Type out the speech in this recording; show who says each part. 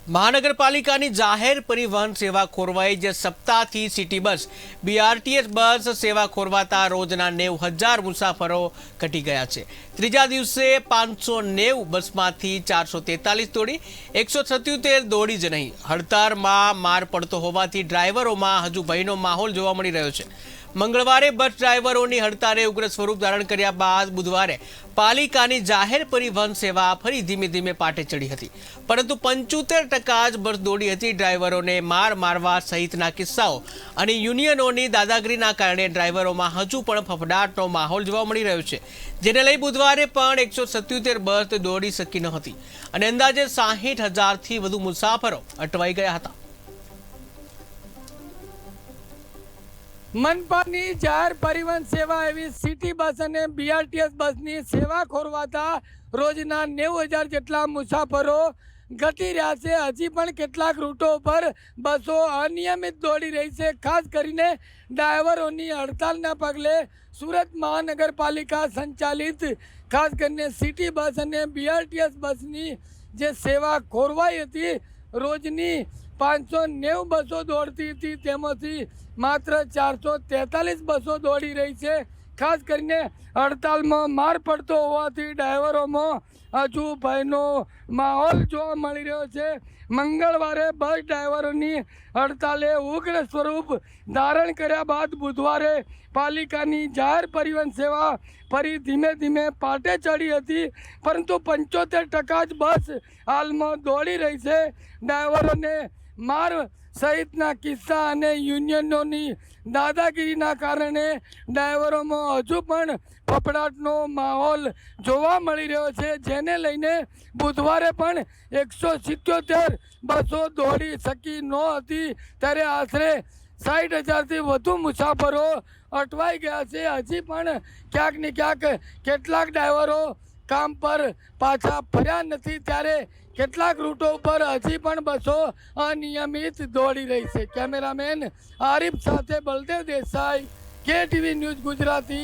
Speaker 1: મહાનગરપાલિકાની જાહેર પરિવહન સેવા ખોરવાઈ જે સપ્તાહથી સિટી બસ બીઆરટીએસ બસ સેવા ખોરવાતા રોજના 90,000 મુસાફરો ઘટી ગયા છે। ત્રીજા દિવસે 590 બસમાંથી 443 દોડી, 177 દોડી જ નહીં। હડતાળમાં માર પડતો હોવાથી ડ્રાઈવરોમાં હજુ ભયનો માહોલ જોવા મળી રહ્યો છે। મંગળવારે બસ ડ્રાઈવરોની હડતાળે ઉગ્ર સ્વરૂપ ધારણ કર્યા બાદ બુધવારે પાલિકાની જાહેર પરિવહન સેવા ફરી ધીમે ધીમે પાટે ચડી હતી, પરંતુ 75% જ બસ દોડી હતી। ડ્રાઈવરોને માર મારવા સહિતના કિસ્સાઓ અને યુનિયનોની દાદાગીરીના કારણે ડ્રાઈવરોમાં હજુ પણ ફફડાટનો માહોલ જોવા મળી રહ્યો છે, જેને લઈ બુધવારે પણ 177 બસ દોડી શકી ન હતી અને અંદાજે 60,000થી વધુ મુસાફરો અટવાઈ ગયા હતા।
Speaker 2: મનપાની જાહેર પરિવહન સેવા એવી સિટી બસ અને બીઆરટીએસ બસની સેવા ખોરવાતા રોજના 90,000 જેટલા મુસાફરો ઘટી રહ્યા છે। હજી પણ કેટલાક રૂટો પર બસો અનિયમિત દોડી રહી છે। ખાસ કરીને ડ્રાઈવરોની હડતાલના પગલે સુરત મહાનગરપાલિકા સંચાલિત ખાસ કરીને સિટી બસ અને બીઆરટીએસ બસની જે સેવા ખોરવાઈ હતી, રોજની 590 બસો દોડતી હતી, તેમાંથી માત્ર 443 બસો દોડી રહી છે। ખાસ કરીને હડતાલમાં માર પડતો હોવાથી ડ્રાઈવરોમાં હજુ ભયનો માહોલ જોવા મળી રહ્યો છે। મંગળવારે બસ ડ્રાઈવરોની હડતાલે ઉગ્ર સ્વરૂપ ધારણ કર્યા બાદ બુધવારે પાલિકાની જાહેર પરિવહન સેવા ફરી ધીમે ધીમે પાટે ચડી હતી, પરંતુ 75% જ બસ હાલમાં દોડી રહી છે। ડ્રાઈવરોને માર સહિતના કિસ્સા અને યુનિયનોની દાદાગીરીના કારણે ડ્રાઈવરોમાં હજુ પણ ફફડાટનો માહોલ જોવા મળી રહ્યો છે, જેને લઈને બુધવારે પણ 177 બસો દોડી શકી ન હતી, ત્યારે આશરે 60,000થી વધુ મુસાફરો અટવાઈ ગયા છે। હજી પણ ક્યાંક ને ક્યાંક કેટલાક ડ્રાઈવરો કામ પર પાછા ફર્યા નથી, ત્યારે કેટલાક રૂટો પર હજી પણ બસો અનિયમિત દોડી રહી છે। કેમેરામેન આરિફ સાથે બલદેવ દેસાઈ, KTV ન્યૂઝ ગુજરાતી।